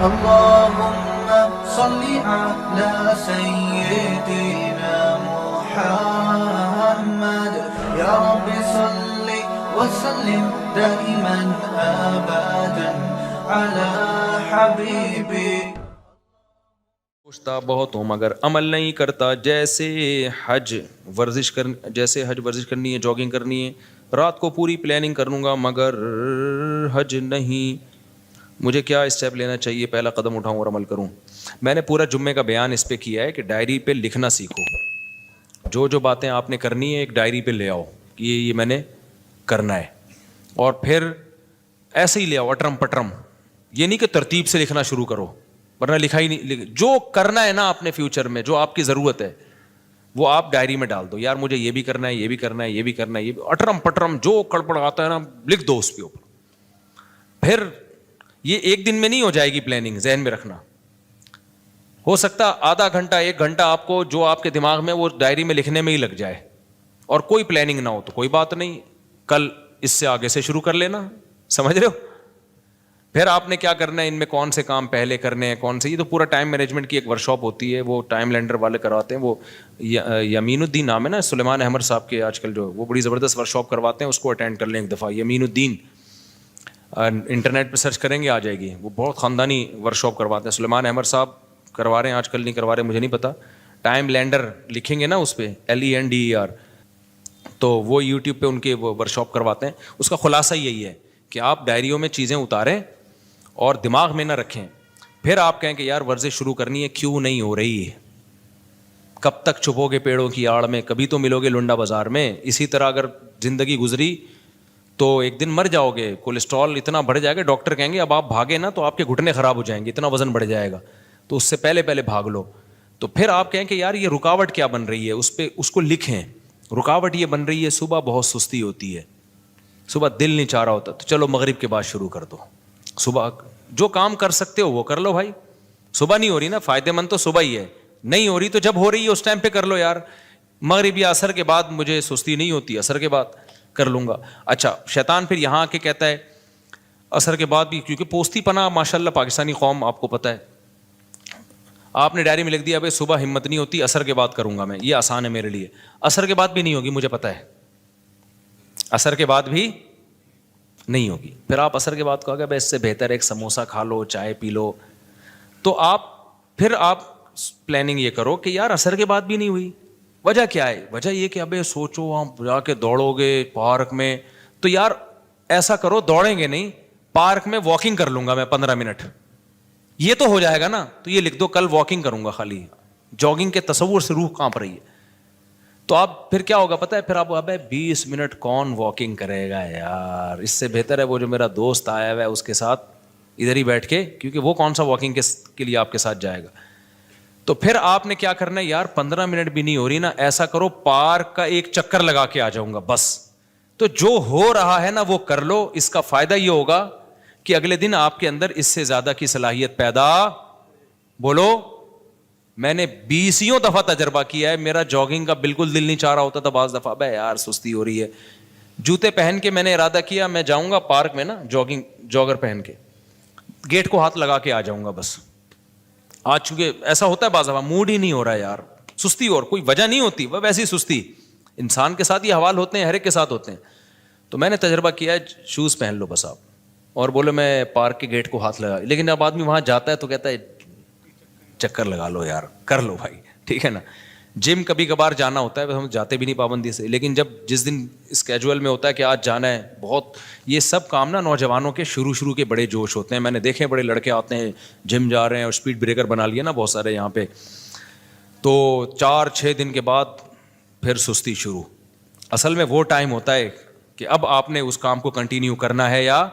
اللهم صل على سيدنا محمد يا رب صل وسلم دائما ابدا على حبيبي. پوچھتا بہت ہوں مگر عمل نہیں کرتا. جیسے حج ورزش کرنی ہے, جاگنگ کرنی ہے, رات کو پوری پلاننگ کر لوں گا مگر حج نہیں. مجھے کیا اسٹیپ لینا چاہیے, پہلا قدم اٹھاؤں اور عمل کروں؟ میں نے پورا جمعے کا بیان اس پہ کیا ہے کہ ڈائری پہ لکھنا سیکھو. جو باتیں آپ نے کرنی ہے ایک ڈائری پہ لے آؤ کہ یہ میں نے کرنا ہے, اور پھر ایسے ہی لے آؤ اٹرم پٹرم. یہ نہیں کہ ترتیب سے لکھنا شروع کرو ورنہ لکھا ہی نہیں. جو کرنا ہے نا اپنے فیوچر میں, جو آپ کی ضرورت ہے وہ آپ ڈائری میں ڈال دو. یار مجھے یہ بھی کرنا ہے, یہ بھی کرنا ہے, یہ بھی کرنا ہے, یہ بھی, اٹرم پٹرم جو کڑپڑ آتا ہے نا لکھ دو اس کے اوپر. پھر یہ ایک دن میں نہیں ہو جائے گی پلاننگ, ذہن میں رکھنا. ہو سکتا آدھا گھنٹہ 1 گھنٹہ آپ کو جو آپ کے دماغ میں وہ ڈائری میں لکھنے میں ہی لگ جائے, اور کوئی پلاننگ نہ ہو تو کوئی بات نہیں, کل اس سے آگے سے شروع کر لینا. سمجھ رہے ہو؟ پھر آپ نے کیا کرنا ہے, ان میں کون سے کام پہلے کرنے ہیں, کون سے, یہ تو پورا ٹائم مینجمنٹ کی ایک ورکشاپ ہوتی ہے, وہ ٹائم لینڈر والے کرواتے ہیں. وہ یمین الدین نام ہے نا سلیمان احمد صاحب کے آج کل, جو وہ بڑی زبردست ورکشاپ کرواتے ہیں, اس کو اٹینڈ کر لیں ایک دفعہ. یمین الدین انٹرنیٹ پہ سرچ کریں گے آ جائے گی. وہ بہت خاندانی ورکشاپ کرواتے ہیں. سلیمان احمد صاحب کروا رہے ہیں آج کل, نہیں کروا رہے مجھے نہیں پتا. ٹائم لینڈر لکھیں گے نا اس پہ, LENDER, تو وہ یوٹیوب پہ ان کے وہ ورکشاپ کرواتے ہیں. اس کا خلاصہ یہی ہے کہ آپ ڈائریوں میں چیزیں اتاریں اور دماغ میں نہ رکھیں. پھر آپ کہیں کہ یار ورزش شروع کرنی ہے, کیوں نہیں ہو رہی ہے؟ کب تک چھپو گے پیڑوں کی آڑ میں, کبھی تو ملو گے لنڈا بازار میں. اسی طرح اگر زندگی گزری تو ایک دن مر جاؤ گے. کولیسٹرول اتنا بڑھ جائے گا, ڈاکٹر کہیں گے اب آپ بھاگے نا تو آپ کے گھٹنے خراب ہو جائیں گے, اتنا وزن بڑھ جائے گا, تو اس سے پہلے بھاگ لو. تو پھر آپ کہیں کہ یار یہ رکاوٹ کیا بن رہی ہے, اس کو لکھیں. رکاوٹ یہ بن رہی ہے صبح بہت سستی ہوتی ہے, صبح دل نہیں چاہ رہا ہوتا, تو چلو مغرب کے بعد شروع کر دو. صبح جو کام کر سکتے ہو وہ کر لو بھائی. صبح نہیں ہو رہی نا, فائدہ مند تو صبح ہی ہے. نہیں ہو رہی تو جب ہو رہی ہے اس ٹائم پہ کر لو یار. مغرب یا عصر کے بعد مجھے سستی نہیں ہوتی, عصر کے بعد کر لوں گا. اچھا, شیطان پھر یہاں آ کے کہتا ہے عصر کے بعد بھی, کیونکہ پوستی پناہ ماشاء اللہ پاکستانی قوم آپ کو پتہ ہے. آپ نے ڈائری میں لکھ دیا بھائی صبح ہمت نہیں ہوتی, عصر کے بعد کروں گا میں, یہ آسان ہے میرے لیے. عصر کے بعد بھی نہیں ہوگی مجھے پتہ ہے, عصر کے بعد بھی نہیں ہوگی. پھر آپ عصر کے بعد کہو گے بھائی اس سے بہتر ایک سموسہ کھا لو, چائے پی لو. تو پھر آپ پلاننگ یہ کرو کہ یار عصر کے بعد بھی نہیں ہوئی, وجہ کیا ہے؟ وجہ یہ کہ ابے سوچو آپ جا کے دوڑو گے پارک میں, تو یار ایسا کرو دوڑیں گے نہیں, پارک میں واکنگ کر لوں گا میں 15 منٹ, یہ تو ہو جائے گا نا. تو یہ لکھ دو کل واکنگ کروں گا خالی. جاگنگ کے تصور سے روح کانپ رہی ہے. تو آپ پھر کیا ہوگا پتہ ہے, پھر آپ 20 منٹ کون واکنگ کرے گا یار, اس سے بہتر ہے وہ جو میرا دوست آیا ہوا ہے اس کے ساتھ ادھر ہی بیٹھ کے, کیونکہ وہ کون سا واکنگ کے لیے آپ کے ساتھ جائے گا. تو پھر آپ نے کیا کرنا ہے یار, 15 منٹ بھی نہیں ہو رہی نا, ایسا کرو پارک کا ایک چکر لگا کے آ جاؤں گا بس. تو جو ہو رہا ہے نا وہ کر لو. اس کا فائدہ یہ ہوگا کہ اگلے دن آپ کے اندر اس سے زیادہ کی صلاحیت پیدا, بولو. میں نے 20 دفعہ تجربہ کیا ہے, میرا جاگنگ کا بالکل دل نہیں چاہ رہا ہوتا تھا. بعض دفعہ بھائی یار سستی ہو رہی ہے, جوتے پہن کے میں نے ارادہ کیا میں جاؤں گا پارک میں نا, جاگر پہن کے گیٹ کو ہاتھ لگا کے آ جاؤں گا بس. آج چونکہ ایسا ہوتا ہے بعض دفعہ موڈ ہی نہیں ہو رہا ہے یار, سستی, اور کوئی وجہ نہیں ہوتی, وہ ویسی سستی. انسان کے ساتھ یہ حوال ہوتے ہیں, ہر ایک کے ساتھ ہوتے ہیں. تو میں نے تجربہ کیا ہے, شوز پہن لو بس آپ, اور بولے میں پارک کے گیٹ کو ہاتھ لگا. لیکن اب آدمی وہاں جاتا ہے تو کہتا ہے چکر لگا لو یار, کر لو بھائی, ٹھیک ہے نا. جم کبھی کبھار جانا ہوتا ہے, ہم جاتے بھی نہیں پابندی سے, لیکن جس دن اسکیجول میں ہوتا ہے کہ آج جانا ہے بہت, یہ سب کام نا نوجوانوں کے شروع کے بڑے جوش ہوتے ہیں. میں نے دیکھے بڑے لڑکے آتے ہیں جم جا رہے ہیں, اور اسپیڈ بریکر بنا لیا نا بہت سارے یہاں پہ, تو 4-6 دن کے بعد پھر سستی شروع. اصل میں وہ ٹائم ہوتا ہے کہ اب آپ نے اس کام کو کنٹینیو کرنا ہے یا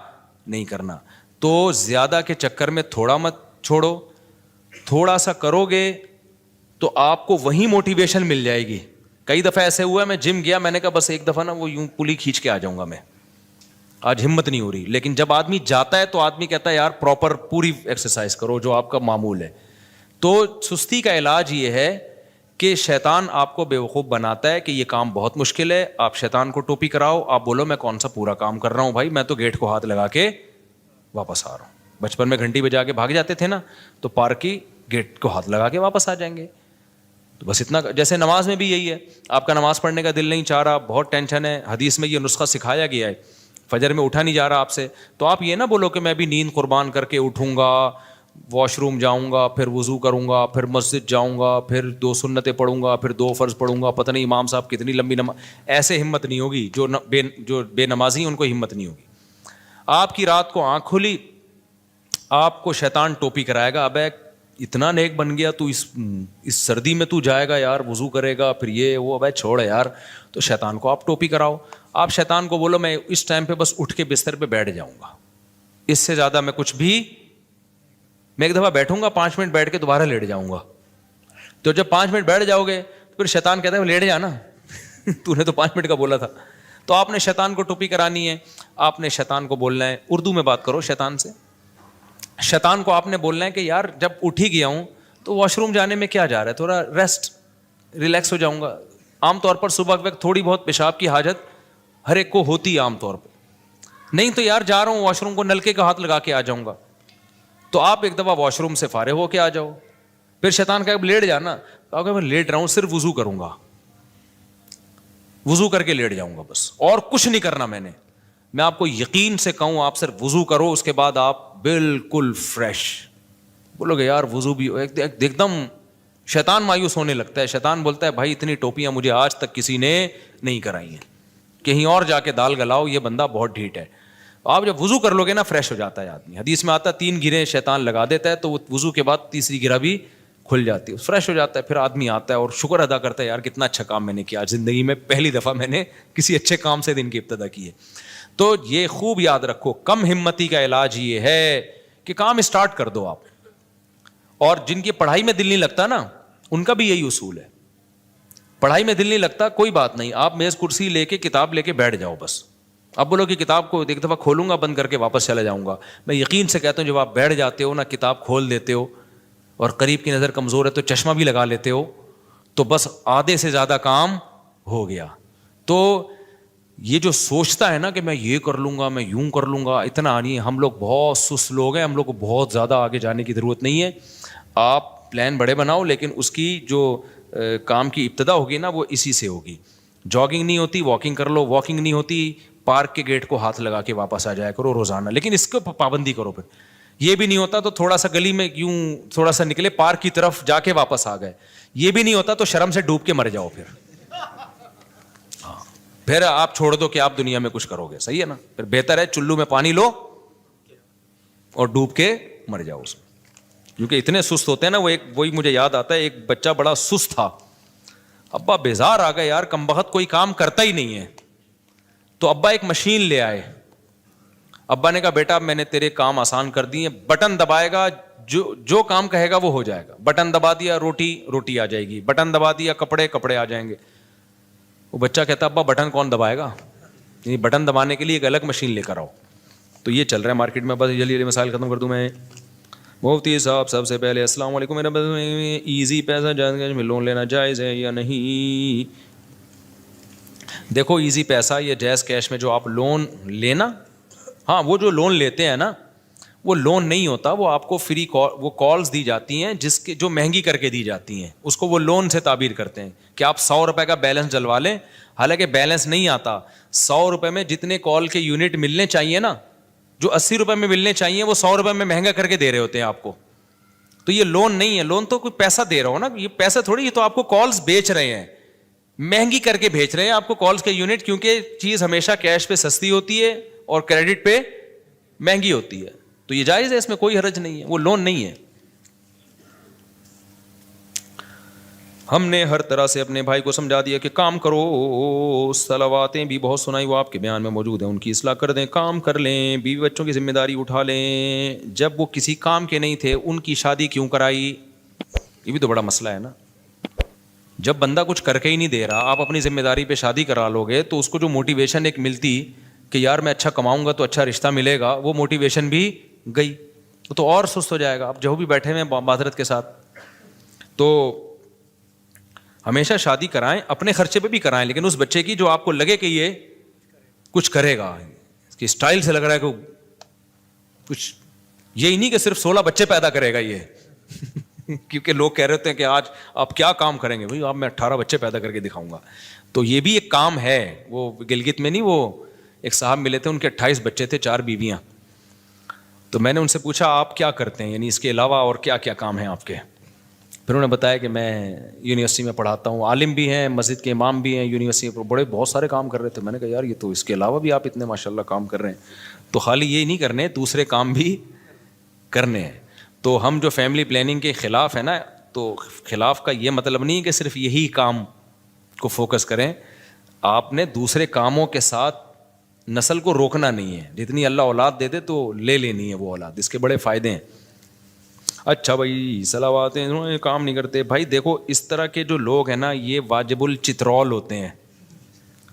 نہیں کرنا. تو زیادہ کے چکر میں تھوڑا مت چھوڑو, تھوڑا سا کرو گے تو آپ کو وہیں موٹیویشن مل جائے گی. کئی دفعہ ایسے ہوا ہے, میں جم گیا, میں نے کہا بس ایک دفعہ نا وہ یوں پلی کھینچ کے آ جاؤں گا, میں آج ہمت نہیں ہو رہی. لیکن جب آدمی جاتا ہے تو آدمی کہتا ہے یار پراپر پوری ایکسرسائز کرو جو آپ کا معمول ہے. تو سستی کا علاج یہ ہے کہ شیطان آپ کو بیوقوف بناتا ہے کہ یہ کام بہت مشکل ہے. آپ شیطان کو ٹوپی کراؤ, آپ بولو میں کون سا پورا کام کر رہا ہوں بھائی, میں تو گیٹ کو ہاتھ لگا کے واپس آ رہا ہوں. بچپن میں گھنٹی بجا کے بھاگ جاتے تھے نا, تو پارک کی گیٹ کو ہاتھ لگا کے واپس آ جائیں گے. تو بس اتنا. جیسے نماز میں بھی یہی ہے, آپ کا نماز پڑھنے کا دل نہیں چاہ رہا, بہت ٹینشن ہے, حدیث میں یہ نسخہ سکھایا گیا ہے, فجر میں اٹھا نہیں جا رہا آپ سے, تو آپ یہ نہ بولو کہ میں بھی نیند قربان کر کے اٹھوں گا, واش روم جاؤں گا, پھر وضو کروں گا, پھر مسجد جاؤں گا, پھر 2 سنتیں پڑھوں گا, پھر 2 فرض پڑھوں گا, پتہ نہیں امام صاحب کتنی لمبی نماز. ایسے ہمت نہیں ہوگی. جو بے نمازی ہیں ان کو ہمت نہیں ہوگی. آپ کی رات کو آنکھ کھلی, آپ کو شیطان ٹوپی کرائے گا, اب اتنا نیک بن گیا تو اس سردی میں تو جائے گا یار, وضو کرے گا, پھر یہ وہ, اب چھوڑ یار. تو شیطان کو آپ ٹوپی کراؤ. آپ شیطان کو بولو میں اس ٹائم پہ بس اٹھ کے بستر پہ بیٹھ جاؤں گا, اس سے زیادہ میں کچھ بھی, میں ایک دفعہ بیٹھوں گا 5 منٹ بیٹھ کے دوبارہ لیٹ جاؤں گا. تو جب 5 منٹ بیٹھ جاؤ گے تو پھر شیطان کہتا ہے لیٹ جانا, تو نے تو 5 منٹ کا بولا تھا. تو آپ نے شیطان کو ٹوپی کرانی ہے. آپ نے شیطان کو بولنا ہے, اردو میں بات کرو شیطان سے. شیطان کو آپ نے بولنا ہے کہ یار جب اٹھ ہی گیا ہوں تو واش روم جانے میں کیا جا رہا ہے, تھوڑا ریسٹ ریلیکس ہو جاؤں گا. عام طور پر صبح وقت تھوڑی بہت پیشاب کی حاجت ہر ایک کو ہوتی ہے عام طور پہ, نہیں تو یار جا رہا ہوں واش روم کو, نلکے کا ہاتھ لگا کے آ جاؤں گا. تو آپ ایک دفعہ واش روم سے فارغ ہو کے آ جاؤ. پھر شیطان کہا لیٹ جانا, کہ میں لیٹ رہا ہوں, صرف وضو کروں گا, وضو کر کے لیٹ جاؤں گا بس, اور کچھ نہیں کرنا میں نے. میں آپ کو یقین سے کہوں آپ صرف وضو کرو, اس کے بعد آپ بالکل فریش. بولو گے یار وضو بھی ایک دم, شیطان مایوس ہونے لگتا ہے. شیطان بولتا ہے بھائی اتنی ٹوپیاں مجھے آج تک کسی نے نہیں کرائی ہیں, کہیں اور جا کے دال گلاؤ, یہ بندہ بہت ڈھیٹ ہے. آپ جب وضو کر لو گے نا فریش ہو جاتا ہے آدمی. حدیث میں آتا ہے 3 گریں شیطان لگا دیتا ہے, تو وہ وضو کے بعد تیسری گرہ بھی کھل جاتی ہے, فریش ہو جاتا ہے. پھر آدمی آتا ہے اور شکر ادا کرتا ہے یار کتنا اچھا کام میں نے کیا, زندگی میں پہلی دفعہ میں نے کسی اچھے کام سے دن کی ابتدا کی ہے. تو یہ خوب یاد رکھو, کم ہمتی کا علاج یہ ہے کہ کام اسٹارٹ کر دو آپ. اور جن کی پڑھائی میں دل نہیں لگتا نا, ان کا بھی یہی اصول ہے. پڑھائی میں دل نہیں لگتا, کوئی بات نہیں, آپ میز کرسی لے کے کتاب لے کے بیٹھ جاؤ بس. اب بولو کہ کتاب کو ایک دفعہ کھولوں گا بند کر کے واپس چلا جاؤں گا. میں یقین سے کہتا ہوں جب آپ بیٹھ جاتے ہو نا, کتاب کھول دیتے ہو, اور قریب کی نظر کمزور ہے تو چشمہ بھی لگا لیتے ہو, تو بس آدھے سے زیادہ کام ہو گیا. تو یہ جو سوچتا ہے نا کہ میں یہ کر لوں گا, میں یوں کر لوں گا, اتنا نہیں. ہم لوگ بہت سست لوگ ہیں, ہم لوگ کو بہت زیادہ آگے جانے کی ضرورت نہیں ہے. آپ پلان بڑے بناؤ, لیکن اس کی جو کام کی ابتدا ہوگی نا وہ اسی سے ہوگی. جاگنگ نہیں ہوتی واکنگ کر لو, واکنگ نہیں ہوتی پارک کے گیٹ کو ہاتھ لگا کے واپس آ جایا کرو روزانہ, لیکن اس کو پابندی کرو. پھر یہ بھی نہیں ہوتا تو تھوڑا سا گلی میں یوں تھوڑا سا نکلے, پارک کی طرف جا کے واپس آ گئے. یہ بھی نہیں ہوتا تو شرم سے ڈوب کے مر جاؤ. پھر آپ چھوڑ دو کہ آپ دنیا میں کچھ کرو گے, صحیح ہے نا. پھر بہتر ہے چلو میں پانی لو اور ڈوب کے مر جاؤ اس میں, کیونکہ اتنے سست ہوتے ہیں نا. وہی مجھے یاد آتا ہے, ایک بچہ بڑا سست تھا, ابا بیزار آ گئے یار, کمبخت کوئی کام کرتا ہی نہیں ہے. تو ابا ایک مشین لے آئے. ابا نے کہا بیٹا میں نے تیرے کام آسان کر دیے, بٹن دبائے گا جو کام کہے گا وہ ہو جائے گا. بٹن دبا دیا روٹی آ جائے گی, بٹن دبا دیا کپڑے آ جائیں گے. وہ بچہ کہتا ابا بٹن کون دبائے گا, یعنی بٹن دبانے کے لیے ایک الگ مشین لے کر آؤ. تو یہ چل رہا ہے مارکیٹ میں. بس جلدی جلدی مسائل ختم کر دوں میں. مفتی صاحب سب سے پہلے السلام علیکم, میرا ایزی پیسہ میں لون لینا جائز ہے یا نہیں؟ دیکھو ایزی پیسہ یا جائز کیش میں جو آپ لون لینا, ہاں وہ جو لون لیتے ہیں نا وہ لون نہیں ہوتا, وہ آپ کو فری وہ کالز دی جاتی ہیں جس کے جو مہنگی کر کے دی جاتی ہیں, اس کو وہ لون سے تعبیر کرتے ہیں کہ آپ 100 روپے کا بیلنس ڈلوا لیں. حالانکہ بیلنس نہیں آتا, 100 روپے میں جتنے کال کے یونٹ ملنے چاہیے نا, جو 80 روپے میں ملنے چاہیے وہ 100 روپے میں مہنگا کر کے دے رہے ہوتے ہیں آپ کو. تو یہ لون نہیں ہے, لون تو کوئی پیسہ دے رہا ہو نا, یہ پیسہ تھوڑی, یہ تو آپ کو کالز بیچ رہے ہیں, مہنگی کر کے بھیج رہے ہیں آپ کو کالز کے یونٹ, کیونکہ چیز ہمیشہ کیش پہ سستی ہوتی ہے اور کریڈٹ پہ مہنگی ہوتی ہے. تو یہ جائز ہے, اس میں کوئی حرج نہیں ہے, وہ لون نہیں ہے. ہم نے ہر طرح سے اپنے بھائی کو سمجھا دیا کہ کام کرو, صلواتیں بھی بہت سنائی, وہ آپ کے بیان میں موجود ہیں, ان کی اصلاح کر دیں, کام کر لیں, بیوی بچوں کی ذمہ داری اٹھا لیں. جب وہ کسی کام کے نہیں تھے ان کی شادی کیوں کرائی؟ یہ بھی تو بڑا مسئلہ ہے نا. جب بندہ کچھ کر کے ہی نہیں دے رہا, آپ اپنی ذمہ داری پہ شادی کرا لو گے تو اس کو جو موٹیویشن ایک ملتی کہ یار میں اچھا کماؤں گا تو اچھا رشتہ ملے گا, وہ موٹیویشن بھی گئی, تو اور سست ہو جائے گا. آپ جو بھی بیٹھے ہوئے ہیں معذرت کے ساتھ, تو ہمیشہ شادی کرائیں, اپنے خرچے پہ بھی کرائیں, لیکن اس بچے کی جو آپ کو لگے کہ یہ کچھ کرے گا, اس کی اسٹائل سے لگ رہا ہے کہ کچھ یہی نہیں کہ صرف 16 بچے پیدا کرے گا یہ کیونکہ لوگ کہہ رہے ہوتے ہیں کہ آج آپ کیا کام کریں گے؟ بھائی آپ میں 18 بچے پیدا کر کے دکھاؤں گا. تو یہ بھی ایک کام ہے. وہ گلگت میں نہیں، وہ ایک صاحب ملے تھے، ان کے 28 بچے تھے، 4 بیویاں. تو میں نے ان سے پوچھا آپ کیا کرتے ہیں، یعنی اس کے علاوہ اور کیا کیا کام ہیں آپ کے؟ پھر انہوں نے بتایا کہ میں یونیورسٹی میں پڑھاتا ہوں، عالم بھی ہیں، مسجد کے امام بھی ہیں، یونیورسٹی میں بڑے بہت سارے کام کر رہے تھے. میں نے کہا یار یہ تو اس کے علاوہ بھی آپ اتنے ماشاء اللہ کام کر رہے ہیں. تو خالی یہ نہیں کرنے، دوسرے کام بھی کرنے ہیں. تو ہم جو فیملی پلاننگ کے خلاف ہے نا، تو خلاف کا یہ مطلب نہیں کہ صرف یہی کام کو فوکس کریں. آپ نے دوسرے کاموں کے ساتھ نسل کو روکنا نہیں ہے. جتنی اللہ اولاد دے دے تو لے لینی ہے وہ اولاد، اس کے بڑے فائدے ہیں. اچھا بھائی صلوات ہیں، کام نہیں کرتے. بھائی دیکھو اس طرح کے جو لوگ ہیں نا، یہ واجب الچترول ہوتے ہیں.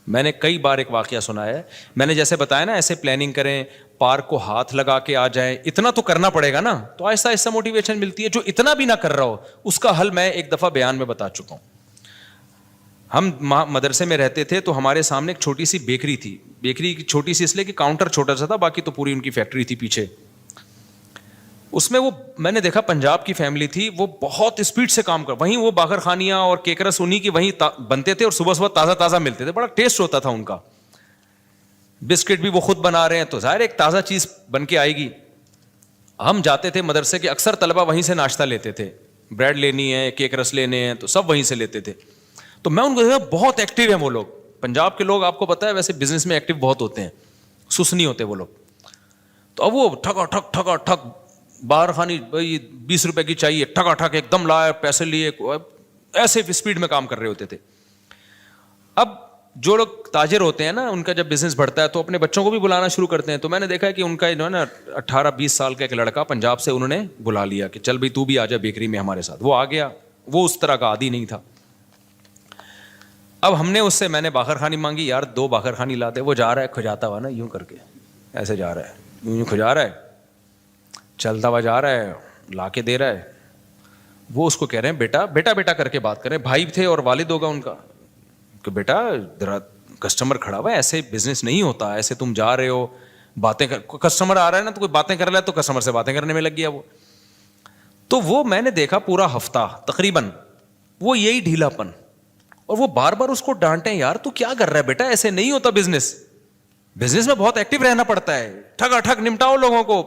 میں نے کئی بار ایک واقعہ سنا ہے. میں نے جیسے بتایا نا، ایسے پلاننگ کریں، پارک کو ہاتھ لگا کے آ جائیں، اتنا تو کرنا پڑے گا نا، تو آہستہ آہستہ موٹیویشن ملتی ہے. جو اتنا بھی نہ کر رہا ہو اس کا حل میں ایک دفعہ بیان میں بتا چکا ہوں. ہم مدرسے میں رہتے تھے تو ہمارے سامنے ایک چھوٹی سی بیکری تھی. بیکری کی چھوٹی سی اس لیے کہ کاؤنٹر چھوٹا سا تھا، باقی تو پوری ان کی فیکٹری تھی پیچھے. اس میں وہ میں نے دیکھا پنجاب کی فیملی تھی، وہ بہت اسپیڈ سے کام کر، وہیں وہ باخر خانیاں اور کیکرس انہیں کی وہیں بنتے تھے اور صبح صبح تازہ تازہ ملتے تھے. بڑا ٹیسٹ ہوتا تھا ان کا. بسکٹ بھی وہ خود بنا رہے ہیں تو ظاہر ایک تازہ چیز بن کے آئے گی. ہم جاتے تھے مدرسے کے، اکثر طلبہ وہیں سے ناشتہ لیتے تھے. بریڈ لینی ہے، کیکرس لینے ہیں تو سب وہیں سے لیتے تھے. تو میں ان کو دیکھا بہت ایکٹیو ہیں وہ لوگ. پنجاب کے لوگ آپ کو پتہ ہے ویسے بزنس میں ایکٹیو بہت ہوتے ہیں، سست نہیں ہوتے وہ لوگ. تو اب وہ ٹھکا ٹھک باہر خانی، بھائی 20 روپے کی چاہیے، ٹھکا ٹھک ایک دم لائے، پیسے لیے، ایسے اسپیڈ میں کام کر رہے ہوتے تھے. اب جو لوگ تاجر ہوتے ہیں نا، ان کا جب بزنس بڑھتا ہے تو اپنے بچوں کو بھی بلانا شروع کرتے ہیں. تو میں نے دیکھا کہ ان کا جو ہے نا 18-20 سال کا ایک لڑکا پنجاب سے انہوں نے بلا لیا کہ چل بھائی تو بھی آ جا بیکری میں ہمارے ساتھ. وہ آ گیا. وہ اس طرح کا عادی نہیں تھا. اب ہم نے اس سے، میں نے باخر خانی مانگی، یار 2 باخر خانی لا دے. وہ جا رہا ہے کھجاتا ہوا نا، یوں کر کے ایسے جا رہا ہے، یوں کھجا رہا ہے، چلتا ہوا جا رہا ہے، لا کے دے رہا ہے. وہ اس کو کہہ رہے ہیں بیٹا بیٹا بیٹا کر کے بات کریں. بھائی تھے اور والد ہوگا ان کا، کہ بیٹا ذرا کسٹمر کھڑا ہوا ہے، ایسے بزنس نہیں ہوتا، ایسے تم جا رہے ہو باتیں کر، کسٹمر آ رہا ہے نا تو کوئی باتیں کر رہا ہے تو کسٹمر سے باتیں کرنے میں لگ گیا وہ. تو وہ میں نے دیکھا پورا ہفتہ تقریباً وہ یہی ڈھیلا پن، اور وہ بار بار اس کو ڈانٹیں، یار تو کیا کر رہا ہے بیٹا، ایسے نہیں ہوتا بزنس. بزنس میں بہت ایکٹیو رہنا پڑتا ہے، ٹھگا ٹھگ نمٹاؤ لوگوں کو.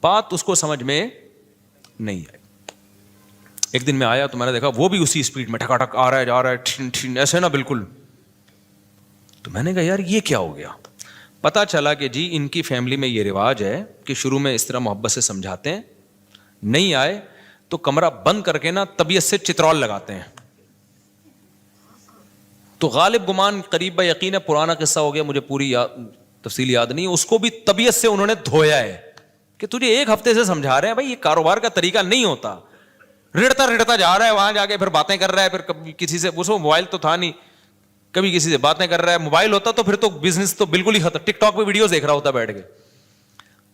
بات اس کو سمجھ میں نہیں آئی. ایک دن میں آیا تو میں نے دیکھا وہ بھی اسی اسپیڈ میں ٹھکا ٹھک آ رہا ہے، جا رہا ہے، ٹھن ٹھن ایسے نا بالکل. تو میں نے کہا یار یہ کیا ہو گیا. پتا چلا کہ جی ان کی فیملی میں یہ رواج ہے کہ شروع میں اس طرح محبت سے سمجھاتے ہیں، نہیں آئے تو کمرہ بند کر کے نا طبیعت سے چترول لگاتے ہیں. تو غالب گمان قریب یقین ہے پرانا قصہ ہو گیا، مجھے پوری تفصیل یاد نہیں. اس کو بھی طبیعت سے انہوں نے دھویا ہے کہ تجھے 1 ہفتے سے سمجھا رہے ہیں بھائی یہ کاروبار کا طریقہ نہیں ہوتا. رڑتا جا رہا ہے، وہاں جا کے پھر باتیں کر رہا ہے، پھر کبھی کسی سے، اس کو موبائل تو تھا نہیں، کبھی کسی سے باتیں کر رہا ہے. موبائل ہوتا تو پھر تو بزنس تو بالکل ہی ختم. ٹک ٹاک پہ ویڈیوز دیکھ رہا ہوتا بیٹھ کے.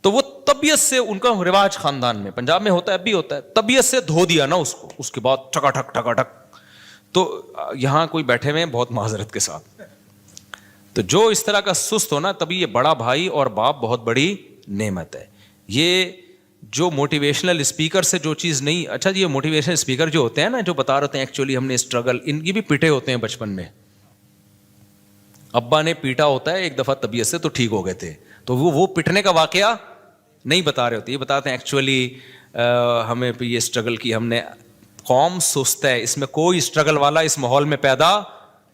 تو وہ طبیعت سے، ان کا رواج خاندان میں پنجاب میں ہوتا ہے، اب بھی ہوتا ہے، طبیعت سے دھو دیا نا اس کو. اس کے بعد ٹھکا ٹھک. تو یہاں کوئی بیٹھے ہوئے ہیں بہت معذرت کے ساتھ، تو جو اس طرح کا سست ہونا، تبھی یہ بڑا بھائی اور باپ بہت بڑی نعمت ہے. یہ جو موٹیویشنل اسپیکر سے جو چیز نہیں، اچھا یہ موٹیویشنل اسپیکر جو ہوتے ہیں نا، جو بتا رہے ہوتے ہیں ایکچولی ہم نے اسٹرگل، ان کی بھی پیٹے ہوتے ہیں بچپن میں. ابا نے پیٹا ہوتا ہے ایک دفعہ طبیعت سے تو ٹھیک ہو گئے تھے، تو وہ پٹنے کا واقعہ نہیں بتا رہے ہوتے، یہ بتاتے ہیں ایکچولی ہمیں یہ اسٹرگل کی ہم نے. قوم سست ہے، اس میں کوئی اسٹرگل والا اس ماحول میں پیدا،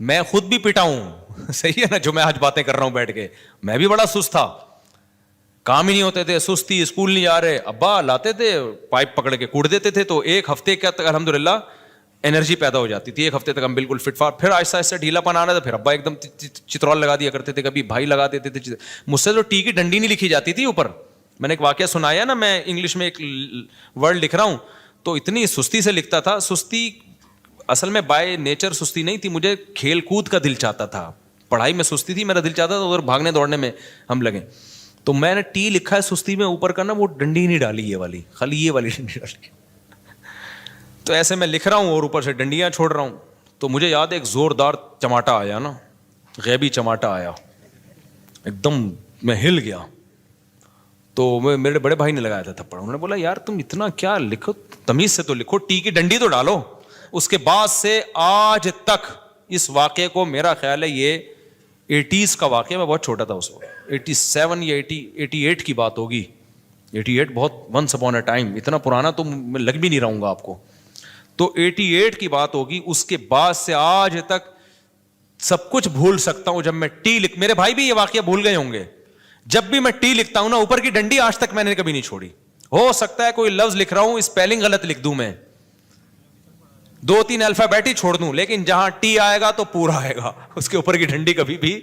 میں خود بھی پٹا ہوں صحیح ہے نا، جو میں آج باتیں کر رہا ہوں بیٹھ کے، میں بھی بڑا سست تھا، کام ہی نہیں ہوتے تھے، سستی، اسکول نہیں جا رہے، ابا لاتے تھے پائپ پکڑ کے کوڑ دیتے تھے، تو 1 ہفتے کا تک الحمدللہ انرجی پیدا ہو جاتی تھی. 1 ہفتے تک ہم بالکل فٹ فار. پھر آہستہ آہستہ ڈھیلا پن آنا تھا، پھر ابا ایک دم چترول لگا دیا کرتے تھے، کبھی بھائی لگا دیتے تھے. مجھ سے تو ٹی کی ڈنڈی نہیں لکھی جاتی تھی اوپر. میں نے ایک واقعہ سنایا نا، میں انگلش میں ایک ورڈ لکھ رہا ہوں تو اتنی سستی سے لکھتا تھا. سستی اصل میں بائی نیچر سستی نہیں تھی، مجھے کھیل کود کا دل چاہتا تھا، پڑھائی میں سستی تھی، میرا دل چاہتا تھا ادھر بھاگنے دوڑنے میں ہم لگیں. تو میں نے ٹی لکھا ہے سستی میں اوپر کا نا، وہ ڈنڈی نہیں ڈالی یہ والی، خالی یہ والی ڈنڈی ڈالی. تو ایسے میں لکھ رہا ہوں اور اوپر سے ڈنڈیاں چھوڑ رہا ہوں. تو مجھے یاد ہے ایک زوردار چماٹا آیا نا، غیبی چماٹا آیا، ایک دم میں ہل گیا. تو میرے بڑے بھائی نے لگایا تھا تھپڑ. انہوں نے بولا یار تم اتنا کیا لکھو, تمیز سے تو لکھو, ٹی کی ڈنڈی تو ڈالو. اس کے بعد سے آج تک اس واقعے کو, میرا خیال ہے یہ 80s کا واقعہ, میں بہت چھوٹا تھا اس وقت, 87 یا 88 کی بات ہوگی. 88 بہت ونس اپون اے ٹائم, اتنا پرانا تو میں لگ بھی نہیں رہوں گا آپ کو. تو 88 کی بات ہوگی. اس کے بعد سے آج تک سب کچھ بھول سکتا ہوں. جب میں ٹی میرے بھائی بھی یہ واقعہ بھول گئے ہوں گے, جب بھی میں ٹی لکھتا ہوں نا, اوپر کی ڈنڈی آج تک میں نے کبھی نہیں چھوڑی. ہو سکتا ہے کوئی لفظ لکھ رہا ہوں اسپیلنگ غلط لکھ دوں, میں 2-3 الفابیٹ ہی چھوڑ دوں, لیکن جہاں ٹی آئے گا تو پورا آئے گا, اس کے اوپر کی ڈنڈی کبھی بھی.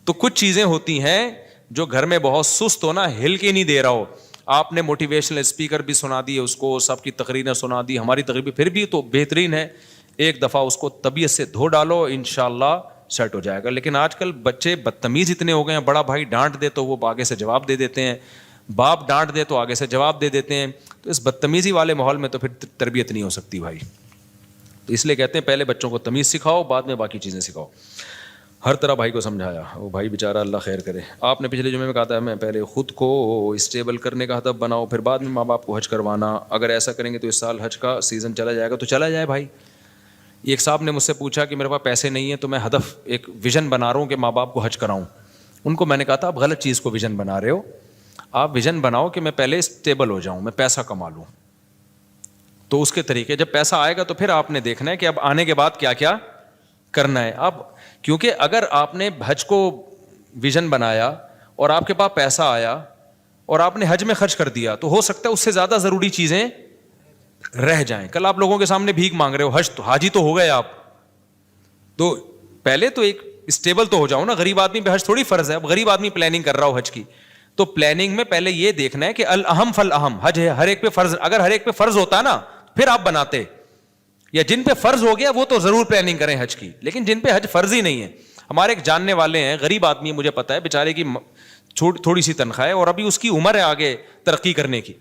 تو کچھ چیزیں ہوتی ہیں جو گھر میں بہت سست ہو نا, ہل کے نہیں دے رہا ہو. آپ نے موٹیویشنل اسپیکر بھی سنا دیے اس کو, سب کی تقریریں سنا دی, ہماری تقریر پھر بھی تو بہترین ہے. ایک دفعہ اس کو طبیعت سے دھو ڈالو, انشاءاللہ سیٹ ہو جائے گا. لیکن آج کل بچے بدتمیز اتنے ہو گئے ہیں, بڑا بھائی ڈانٹ دے تو وہ آگے سے جواب دے دیتے ہیں, باپ ڈانٹ دے تو آگے سے جواب دے دیتے ہیں. تو اس بدتمیزی والے ماحول میں تو پھر تربیت نہیں ہو سکتی بھائی. تو اس لیے کہتے ہیں پہلے بچوں کو تمیز سکھاؤ, بعد میں باقی چیزیں سکھاؤ. ہر طرح بھائی کو سمجھایا, وہ بھائی بیچارہ اللہ خیر کرے. آپ نے پچھلے جمعے میں کہا تھا میں پہلے خود کو اسٹیبل کرنے کا ہدف بناؤ, پھر بعد میں ماں باپ کو حج کروانا. اگر ایسا کریں گے تو اس سال حج کا سیزن چلا جائے گا. تو چلا جائے بھائی. ایک صاحب نے مجھ سے پوچھا کہ میرے پاس پیسے نہیں ہیں تو میں ہدف ایک ویژن بنا رہا ہوں کہ ماں باپ کو حج کراؤں. ان کو میں نے کہا تھا آپ غلط چیز کو ویژن بنا رہے ہو. آپ ویژن بناؤ کہ میں پہلے اسٹیبل ہو جاؤں, میں پیسہ کما لوں. تو اس کے طریقے, جب پیسہ آئے گا تو پھر آپ نے دیکھنا ہے کہ اب آنے کے بعد کیا کیا کرنا ہے. اب کیونکہ اگر آپ نے حج کو ویژن بنایا اور آپ کے پاس پیسہ آیا اور آپ نے حج میں خرچ کر دیا, تو ہو سکتا ہے اس سے زیادہ ضروری چیزیں رہ جائیں. کل آپ لوگوں کے سامنے بھیک مانگ رہے ہو, حج تو حاجی تو ہو گئے آپ, تو پہلے تو ایک اسٹیبل تو ہو جاؤ نا. غریب آدمی پہ حج تھوڑی فرض ہے. اب غریب آدمی پلاننگ کر رہا ہو حج کی, تو پلاننگ میں پہلے یہ دیکھنا ہے کہ الاہم فالاہم, حج ہے ہر ایک پہ فرض. اگر ہر ایک پہ فرض ہوتا نا پھر آپ بناتے, یا جن پہ فرض ہو گیا وہ تو ضرور پلاننگ کریں حج کی. لیکن جن پہ حج فرض ہی نہیں ہے, ہمارے ایک جاننے والے ہیں, غریب آدمی, مجھے پتا ہے, بیچارے کی تھوڑی سی تنخواہ ہے اور ابھی اس کی عمر ہے آگے ترقی کرنے کی.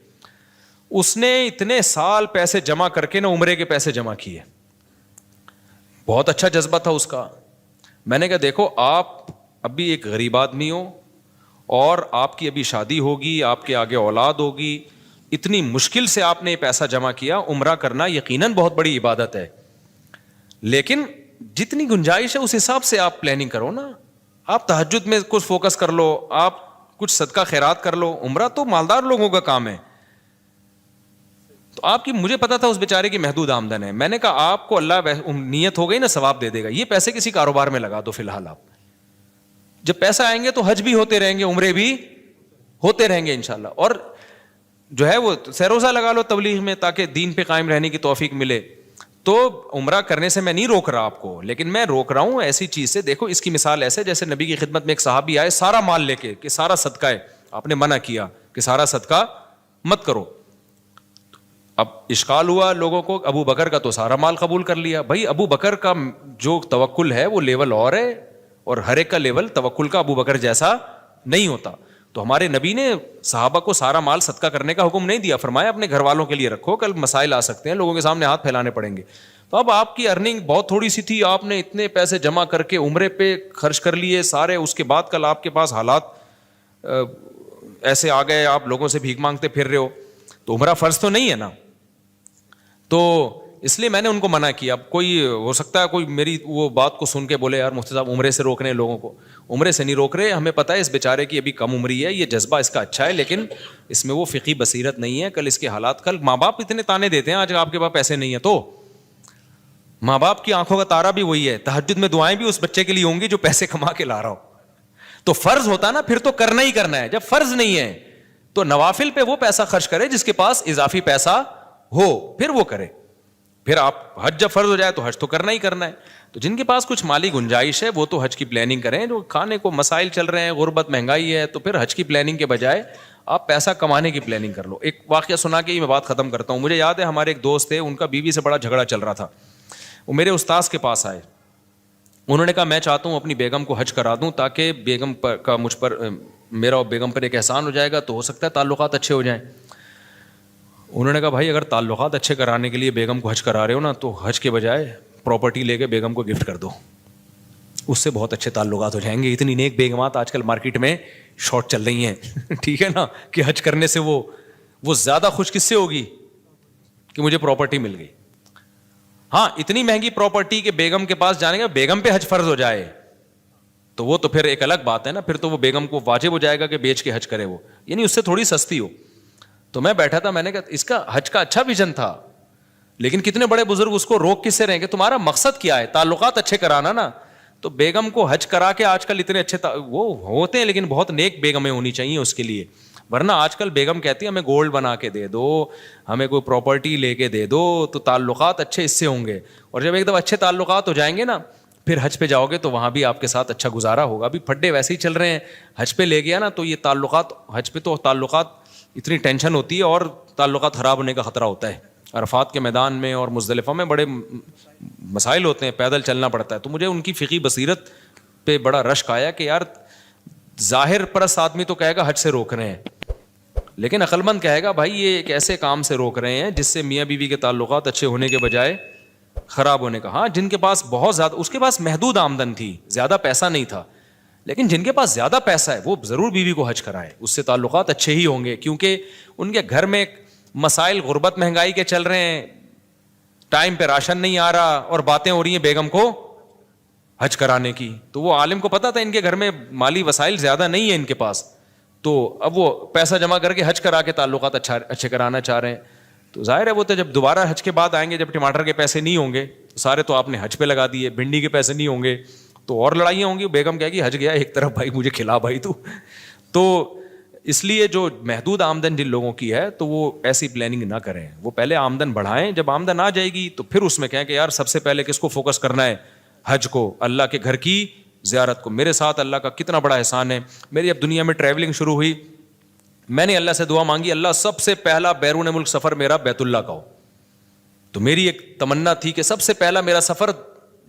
اس نے اتنے سال پیسے جمع کر کے نا عمرے کے پیسے جمع کیے, بہت اچھا جذبہ تھا اس کا. میں نے کہا دیکھو آپ ابھی ایک غریب آدمی ہو اور آپ کی ابھی شادی ہوگی, آپ کے آگے اولاد ہوگی, اتنی مشکل سے آپ نے یہ پیسہ جمع کیا. عمرہ کرنا یقیناً بہت بڑی عبادت ہے, لیکن جتنی گنجائش ہے اس حساب سے آپ پلاننگ کرو نا. آپ تہجد میں کچھ فوکس کر لو, آپ کچھ صدقہ خیرات کر لو. عمرہ تو مالدار لوگوں کا کام ہے. تو آپ کی, مجھے پتا تھا اس بیچارے کی محدود آمدن ہے. میں نے کہا آپ کو اللہ نیت ہو گئی نا ثواب دے دے گا, یہ پیسے کسی کاروبار میں لگا دو. فی الحال آپ جب پیسہ آئیں گے تو حج بھی ہوتے رہیں گے, عمرے بھی ہوتے رہیں گے انشاءاللہ. اور جو ہے وہ سیروزہ لگا لو تبلیغ میں تاکہ دین پہ قائم رہنے کی توفیق ملے. تو عمرہ کرنے سے میں نہیں روک رہا آپ کو, لیکن میں روک رہا ہوں ایسی چیز سے. دیکھو اس کی مثال ایسے جیسے نبی کی خدمت میں ایک صحابی آئے سارا مال لے کے کہ سارا صدقہ ہے. آپ نے منع کیا کہ سارا صدقہ مت کرو. اب اشکال ہوا لوگوں کو, ابو بکر کا تو سارا مال قبول کر لیا. بھائی ابو بکر کا جو توکل ہے وہ لیول اور ہے, اور ہر ایک کا لیول توکل کا ابو بکر جیسا نہیں ہوتا. تو ہمارے نبی نے صحابہ کو سارا مال صدقہ کرنے کا حکم نہیں دیا, فرمایا اپنے گھر والوں کے لیے رکھو, کل مسائل آ سکتے ہیں, لوگوں کے سامنے ہاتھ پھیلانے پڑیں گے. تو اب آپ کی ارننگ بہت تھوڑی سی تھی, آپ نے اتنے پیسے جمع کر کے عمرے پہ خرچ کر لیے سارے. اس کے بعد کل آپ کے پاس حالات ایسے آ گئے, آپ لوگوں سے بھیک مانگتے پھر رہے ہو, تو عمرہ فرض تو نہیں ہے نا. تو اس لیے میں نے ان کو منع کیا. اب کوئی ہو سکتا ہے کوئی میری وہ بات کو سن کے بولے یار مفتی صاحب عمرے سے روک رہے ہیں لوگوں کو. عمرے سے نہیں روک رہے, ہمیں پتہ ہے اس بیچارے کی ابھی کم عمری ہے, یہ جذبہ اس کا اچھا ہے, لیکن اس میں وہ فقہی بصیرت نہیں ہے. کل اس کے حالات, کل ماں باپ اتنے تانے دیتے ہیں, آج آپ کے پاس پیسے نہیں ہیں تو ماں باپ کی آنکھوں کا تارا بھی وہی ہے. تہجد میں دعائیں بھی اس بچے کے لیے ہوں گی جو پیسے کما کے لا رہا ہو. تو فرض ہوتا نا پھر تو کرنا ہی کرنا ہے. جب فرض نہیں ہے تو نوافل پہ وہ پیسہ خرچ کرے جس کے پاس اضافی پیسہ ہو, پھر وہ کرے. پھر آپ حج جب فرض ہو جائے تو حج تو کرنا ہی کرنا ہے. تو جن کے پاس کچھ مالی گنجائش ہے وہ تو حج کی پلاننگ کریں. جو کھانے کو مسائل چل رہے ہیں, غربت مہنگائی ہے, تو پھر حج کی پلاننگ کے بجائے آپ پیسہ کمانے کی پلاننگ کر لو. ایک واقعہ سنا کے ہی میں بات ختم کرتا ہوں. مجھے یاد ہے ہمارے ایک دوست تھے, ان کا بیوی سے بڑا جھگڑا چل رہا تھا. وہ میرے استاذ کے پاس آئے, انہوں نے کہا میں چاہتا ہوں اپنی بیگم کو حج کرا دوں تاکہ بیگم کا مجھ پر, میرا اور بیگم پر ایک احسان ہو جائے گا, تو ہو سکتا ہے تعلقات اچھے ہو جائیں. انہوں نے کہا بھائی اگر تعلقات اچھے کرانے کے لیے بیگم کو حج کرا رہے ہو نا, تو حج کے بجائے پراپرٹی لے کے بیگم کو گفٹ کر دو. اس سے بہت اچھے تعلقات ہو جائیں گے. اتنی نیک بیگمات آج کل مارکیٹ میں شارٹ چل رہی ہیں ٹھیک ہے نا, کہ حج کرنے سے وہ زیادہ خوش کس سے ہوگی کہ مجھے پراپرٹی مل گئی. ہاں اتنی مہنگی پراپرٹی کہ بیگم کے پاس جانے کا, بیگم پہ حج فرض ہو جائے تو وہ تو پھر ایک الگ بات ہے نا, پھر تو وہ بیگم کو واجب ہو جائے گا کہ بیچ کے حج کرے وہ, یعنی اس سے تھوڑی سستی ہو. تو میں بیٹھا تھا, میں نے کہا اس کا حج کا اچھا ویژن تھا, لیکن کتنے بڑے بزرگ اس کو روک کس سے رہیں گے, تمہارا مقصد کیا ہے, تعلقات اچھے کرانا نا. تو بیگم کو حج کرا کے آج کل اتنے اچھے وہ ہوتے ہیں, لیکن بہت نیک بیگمیں ہونی چاہیے اس کے لیے, ورنہ آج کل بیگم کہتی ہے ہمیں گولڈ بنا کے دے دو, ہمیں کوئی پراپرٹی لے کے دے دو, تو تعلقات اچھے اس سے ہوں گے. اور جب ایک دم اچھے تعلقات ہو جائیں گے نا, پھر حج پہ جاؤ گے تو وہاں بھی آپ کے ساتھ اچھا گزارا ہوگا. ابھی پھڈے ویسے ہی چل رہے ہیں, حج پہ لے گیا نا تو یہ تعلقات, حج پہ تو تعلقات اتنی ٹینشن ہوتی ہے اور تعلقات خراب ہونے کا خطرہ ہوتا ہے. عرفات کے میدان میں اور مزدلفہ میں بڑے مسائل ہوتے ہیں, پیدل چلنا پڑتا ہے. تو مجھے ان کی فقہی بصیرت پہ بڑا رشک آیا کہ یار ظاہر پرست آدمی تو کہے گا حج سے روک رہے ہیں, لیکن عقل مند کہے گا بھائی یہ ایک ایسے کام سے روک رہے ہیں جس سے میاں بیوی کے تعلقات اچھے ہونے کے بجائے خراب ہونے کا. ہاں جن کے پاس بہت زیادہ, اس کے پاس محدود آمدن تھی, زیادہ پیسہ نہیں تھا, لیکن جن کے پاس زیادہ پیسہ ہے وہ ضرور بیوی کو حج کرائے, اس سے تعلقات اچھے ہی ہوں گے, کیونکہ ان کے گھر میں مسائل غربت مہنگائی کے چل رہے ہیں, ٹائم پہ راشن نہیں آ رہا, اور باتیں ہو رہی ہیں بیگم کو حج کرانے کی. تو وہ عالم کو پتا تھا ان کے گھر میں مالی وسائل زیادہ نہیں ہیں ان کے پاس, تو اب وہ پیسہ جمع کر کے حج کرا کے تعلقات اچھے کرانا چاہ رہے ہیں. تو ظاہر ہے وہ تو جب دوبارہ حج کے بعد آئیں گے, جب ٹماٹر کے پیسے نہیں ہوں گے سارے تو آپ نے حج پہ لگا دیے, بھنڈی کے پیسے نہیں ہوں گے تو اور لڑائیاں ہوں گی. بیگم کہے گی حج گیا ایک طرف, بھائی مجھے کھلا بھائی تو اس لیے جو محدود آمدن جن لوگوں کی ہے تو وہ ایسی پلاننگ نہ کریں, وہ پہلے آمدن بڑھائیں, جب آمدن آ جائے گی تو پھر اس میں کہیں کہ یار سب سے پہلے کس کو فوکس کرنا ہے, حج کو, اللہ کے گھر کی زیارت کو. میرے ساتھ اللہ کا کتنا بڑا احسان ہے, میری اب دنیا میں ٹریولنگ شروع ہوئی, میں نے اللہ سے دعا مانگی اللہ سب سے پہلا بیرون ملک سفر میرا بیت اللہ کا ہو. تو میری ایک تمنا تھی کہ سب سے پہلا میرا سفر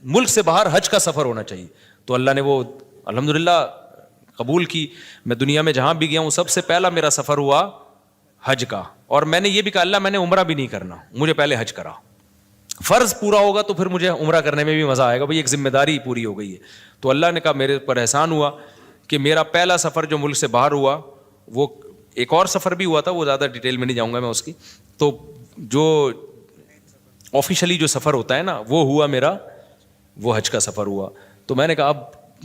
ملک سے باہر حج کا سفر ہونا چاہیے, تو اللہ نے وہ الحمدللہ قبول کی. میں دنیا میں جہاں بھی گیا ہوں سب سے پہلا میرا سفر ہوا حج کا, اور میں نے یہ بھی کہا اللہ میں نے عمرہ بھی نہیں کرنا, مجھے پہلے حج کرا, فرض پورا ہوگا تو پھر مجھے عمرہ کرنے میں بھی مزہ آئے گا, بھائی ایک ذمہ داری پوری ہو گئی ہے. تو اللہ نے کہا میرے پر احسان ہوا کہ میرا پہلا سفر جو ملک سے باہر ہوا, وہ ایک اور سفر بھی ہوا تھا, وہ زیادہ ڈیٹیل میں نہیں جاؤں گا میں اس کی, تو جو آفیشلی جو سفر ہوتا ہے نا وہ ہوا میرا, وہ حج کا سفر ہوا. تو میں نے کہا اب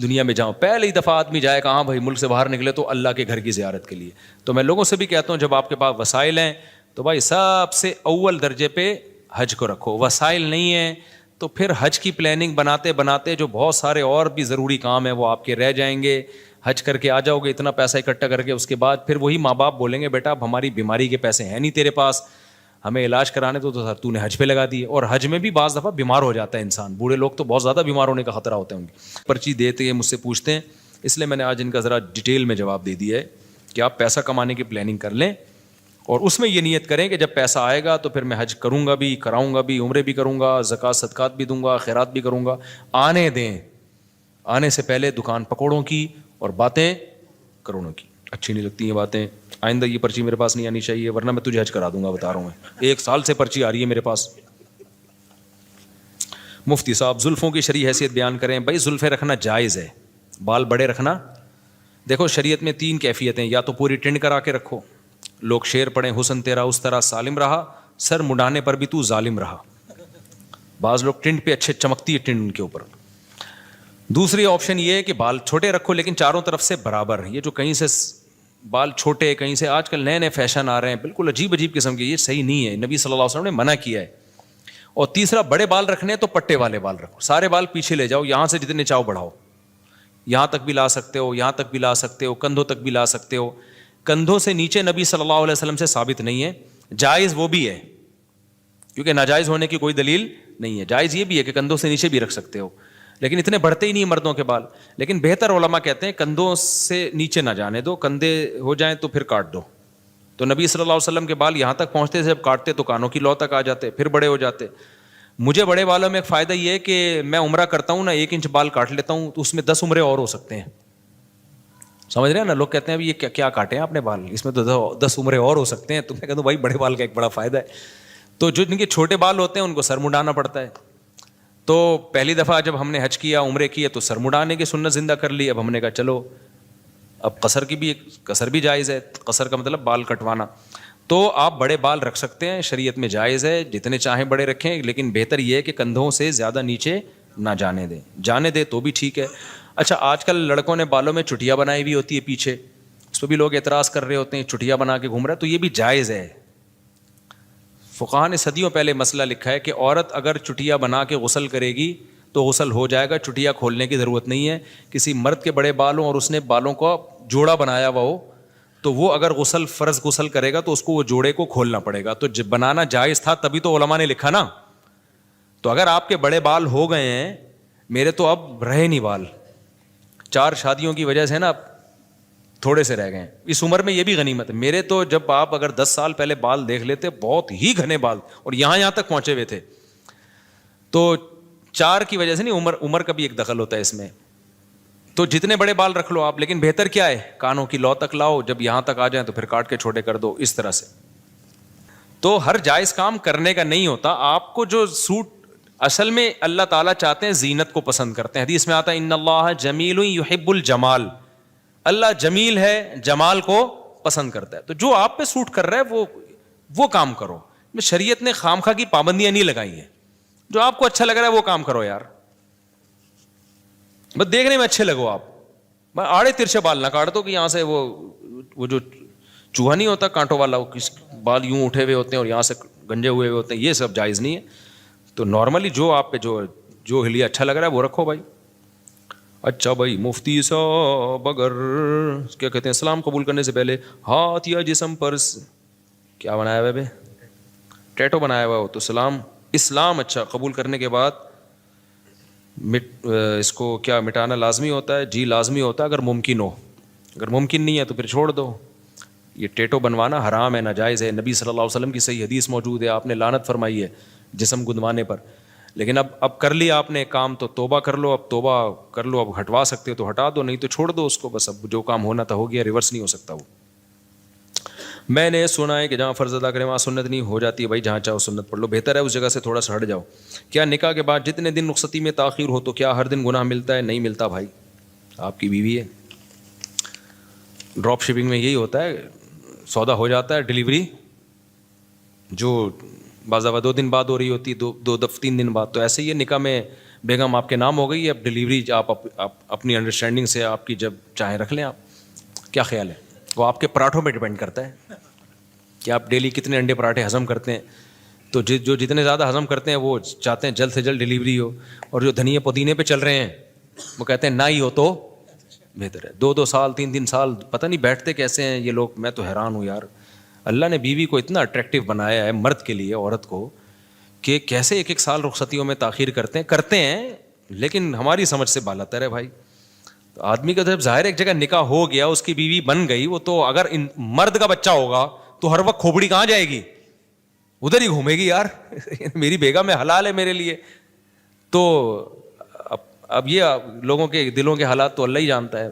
دنیا میں جاؤں, پہلی دفعہ آدمی جائے کہاں بھائی ملک سے باہر نکلے تو اللہ کے گھر کی زیارت کے لیے. تو میں لوگوں سے بھی کہتا ہوں جب آپ کے پاس وسائل ہیں تو بھائی سب سے اول درجے پہ حج کو رکھو, وسائل نہیں ہیں تو پھر حج کی پلاننگ بناتے بناتے جو بہت سارے اور بھی ضروری کام ہیں وہ آپ کے رہ جائیں گے. حج کر کے آ جاؤ گے اتنا پیسہ اکٹھا کر کے, اس کے بعد پھر وہی ماں باپ بولیں گے بیٹا اب ہماری بیماری کے پیسے ہیں نہیں تیرے پاس, ہمیں علاج کرانے تو سر تو نے حج پہ لگا دیے. اور حج میں بھی بعض دفعہ بیمار ہو جاتا ہے انسان, بوڑھے لوگ تو بہت زیادہ بیمار ہونے کا خطرہ ہوتا ہے ان کی. پرچی دیتے ہیں مجھ سے پوچھتے ہیں, اس لیے میں نے آج ان کا ذرا ڈیٹیل میں جواب دے دیا ہے کہ آپ پیسہ کمانے کی پلاننگ کر لیں, اور اس میں یہ نیت کریں کہ جب پیسہ آئے گا تو پھر میں حج کروں گا بھی, کراؤں گا بھی, عمرے بھی کروں گا, زکوٰۃ صدقات بھی دوں گا, خیرات بھی کروں گا. آنے دیں, آنے سے پہلے دکان پکوڑوں کی اور باتیں کروڑوں کی. اچھی نہیں لگتی ہیں باتیں, آئندہ یہ پرچی میرے پاس نہیں آنی چاہیے ورنہ میں تجھے حج کرا دوں گا, بتا رہا ہوں میں 1 سال سے پرچی آ رہی ہے میرے پاس. مفتی صاحب زلفوں کی شرعی حیثیت بیان کریں. بھائی زلفیں رکھنا جائز ہے, بال بڑے رکھنا, دیکھو شریعت میں 3 کیفیتیں, یا تو پوری ٹنڈ کرا کے رکھو, لوگ شعر پڑھیں حسن تیرا اس طرح سالم رہا, سر مڈانے پر بھی تو ظالم رہا. بعض لوگ ٹنڈ پہ اچھے چمکتی ہے ٹنڈ ان کے اوپر. دوسری آپشن یہ ہے کہ بال چھوٹے رکھو لیکن چاروں طرف سے برابر. یہ جو کہیں سے بال چھوٹے, کہیں سے آج کل نئے نئے فیشن آ رہے ہیں بالکل عجیب عجیب قسم کے, یہ صحیح نہیں ہے, نبی صلی اللہ علیہ وسلم نے منع کیا ہے. اور تیسرا بڑے بال رکھنے تو پٹے والے بال رکھو, سارے بال پیچھے لے جاؤ, یہاں سے جتنے چاہو بڑھاؤ, یہاں تک بھی لا سکتے ہو, یہاں تک بھی لا سکتے ہو, کندھوں تک بھی لا سکتے ہو. کندھوں سے نیچے نبی صلی اللہ علیہ وسلم سے ثابت نہیں ہے, جائز وہ بھی ہے کیونکہ ناجائز ہونے کی کوئی دلیل نہیں ہے. جائز یہ بھی ہے کہ کندھوں سے نیچے بھی رکھ سکتے ہو, لیکن اتنے بڑھتے ہی نہیں مردوں کے بال. لیکن بہتر علماء کہتے ہیں کندھوں سے نیچے نہ جانے دو, کندھے ہو جائیں تو پھر کاٹ دو. تو نبی صلی اللہ علیہ وسلم کے بال یہاں تک پہنچتے تھے, جب کاٹتے تو کانوں کی لو تک آ جاتے, پھر بڑے ہو جاتے. مجھے بڑے بالوں میں ایک فائدہ یہ ہے کہ میں عمرہ کرتا ہوں نا, 1 انچ بال کاٹ لیتا ہوں تو اس میں 10 عمرے اور ہو سکتے ہیں. سمجھ رہے ہیں نا, لوگ کہتے ہیں ابھی یہ کیا کاٹے ہیں آپ نے بال, اس میں تو 10 عمرے اور ہو سکتے ہیں. تو میں کہتا ہوں بھائی بڑے بال کا ایک بڑا فائدہ ہے. تو جو جن کے چھوٹے بال ہوتے ہیں ان کو سر منڈانا پڑتا ہے. تو پہلی دفعہ جب ہم نے حج کیا عمرے کیے تو سر مڑانے کی سنت زندہ کر لی. اب ہم نے کہا چلو اب قصر بھی جائز ہے. قصر کا مطلب بال کٹوانا. تو آپ بڑے بال رکھ سکتے ہیں, شریعت میں جائز ہے, جتنے چاہیں بڑے رکھیں, لیکن بہتر یہ ہے کہ کندھوں سے زیادہ نیچے نہ جانے دیں. جانے دیں تو بھی ٹھیک ہے. اچھا, آج کل لڑکوں نے بالوں میں چٹیاں بنائی ہوئی ہوتی ہے پیچھے, اس پہ بھی لوگ اعتراض کر رہے ہوتے ہیں چٹیاں بنا کے گھوم رہا ہے, تو یہ بھی جائز ہے. فقہاء نے صدیوں پہلے مسئلہ لکھا ہے کہ عورت اگر چٹیا بنا کے غسل کرے گی تو غسل ہو جائے گا, چٹیا کھولنے کی ضرورت نہیں ہے. کسی مرد کے بڑے بال ہوں اور اس نے بالوں کو جوڑا بنایا ہوا ہو تو وہ اگر فرض غسل کرے گا تو اس کو وہ جوڑے کو کھولنا پڑے گا. تو جب بنانا جائز تھا تبھی تو علماء نے لکھا نا. تو اگر آپ کے بڑے بال ہو گئے ہیں, میرے تو اب رہے نہیں بال, 4 شادیوں کی وجہ سے نا اب تھوڑے سے رہ گئے ہیں. اس عمر میں یہ بھی غنیمت ہے. میرے تو جب آپ اگر 10 سال پہلے بال دیکھ لیتے بہت ہی گھنے بال اور یہاں تک پہنچے ہوئے تھے. تو 4 کی وجہ سے نہیں, عمر کا بھی ایک دخل ہوتا ہے اس میں. تو جتنے بڑے بال رکھ لو آپ, لیکن بہتر کیا ہے کانوں کی لو تک لاؤ, جب یہاں تک آ جائیں تو پھر کاٹ کے چھوٹے کر دو اس طرح سے. تو ہر جائز کام کرنے کا نہیں ہوتا. آپ کو جو سوٹ, اصل میں اللہ تعالیٰ چاہتے ہیں زینت کو پسند کرتے ہیں. حدیث میں آتا ہے ان اللہ جمیل یحب الجمال, اللہ جمیل ہے, جمال کو پسند کرتا ہے. تو جو آپ پہ سوٹ کر رہا ہے وہ کام کرو. شریعت نے خامخواہ کی پابندیاں نہیں لگائی ہیں. جو آپ کو اچھا لگ رہا ہے وہ کام کرو یار, بس دیکھنے میں اچھے لگو. آپ آڑے ترچھے بال نہ کاٹ دو کہ یہاں سے وہ جو چوہا نہیں ہوتا کانٹوں والا, وہ بال یوں اٹھے ہوئے ہوتے ہیں اور یہاں سے گنجے ہوئے ہوتے ہیں, یہ سب جائز نہیں ہے. تو نارملی جو آپ پہ جو ہلیہ اچھا لگ رہا ہے وہ رکھو بھائی. اچھا بھائی, مفتی صاحب اگر کیا کہتے ہیں اسلام قبول کرنے سے پہلے ہاتھ یا جسم پر کیا بنایا ہوا ہے, ٹیٹو بنایا ہوا ہو تو اسلام اچھا قبول کرنے کے بعد اس کو کیا مٹانا لازمی ہوتا ہے؟ جی لازمی ہوتا ہے اگر ممکن ہو. اگر ممکن نہیں ہے تو پھر چھوڑ دو. یہ ٹیٹو بنوانا حرام ہے, ناجائز ہے. نبی صلی اللہ علیہ وسلم کی صحیح حدیث موجود ہے, آپ نے لعنت فرمائی ہے جسم گندوانے پر. لیکن اب کر لیا آپ نے کام تو توبہ کر لو. اب توبہ کر لو, اب ہٹوا سکتے ہو تو ہٹا دو, نہیں تو چھوڑ دو اس کو. بس اب جو کام ہونا تھا ہو گیا, ریورس نہیں ہو سکتا وہ. میں نے سنا ہے کہ جہاں فرض ادا کریں وہاں سنت نہیں ہو جاتی ہے. بھائی جہاں چاہو سنت پڑھ لو, بہتر ہے اس جگہ سے تھوڑا سا ہٹ جاؤ. کیا نکاح کے بعد جتنے دن رخصتی میں تاخیر ہو تو کیا ہر دن گناہ ملتا ہے؟ نہیں ملتا بھائی, آپ کی بیوی ہے. ڈراپ شپنگ میں یہی ہوتا ہے, سودا ہو جاتا ہے, ڈیلیوری جو بعض دفعہ 2 دن بعد ہو رہی ہوتی, 3 دن بعد. تو ایسے ہی نکاح میں بیگم آپ کے نام ہو گئی, اب ڈیلیوری آپ اپنی انڈرسٹینڈنگ سے آپ کی جب چاہیں رکھ لیں. آپ کیا خیال ہے؟ وہ آپ کے پراٹھوں پہ ڈپینڈ کرتا ہے کہ آپ ڈیلی کتنے انڈے پراٹھے ہضم کرتے ہیں. تو جو جتنے زیادہ ہضم کرتے ہیں وہ چاہتے ہیں جلد سے جلد ڈیلیوری ہو, اور جو دھنیے پودینے پہ چل رہے ہیں وہ کہتے ہیں نہ ہی ہو تو بہتر ہے. 2 سال 3 سال پتہ نہیں بیٹھتے کیسے ہیں یہ لوگ. میں تو حیران ہوں یار, اللہ نے بیوی کو اتنا اٹریکٹیو بنایا ہے مرد کے لیے, عورت کو, کہ کیسے 1 سال رخصتیوں میں تاخیر کرتے ہیں لیکن ہماری سمجھ سے بالا تر ہے بھائی. تو آدمی کا جب ظاہر ایک جگہ نکاح ہو گیا, اس کی بیوی بن گئی, وہ تو اگر مرد کا بچہ ہوگا تو ہر وقت کھوپڑی کہاں جائے گی, ادھر ہی گھومے گی یار. میری بیگم ہے, حلال ہے میرے لیے. تو اب یہ لوگوں کے دلوں کے حالات تو اللہ ہی جانتا ہے.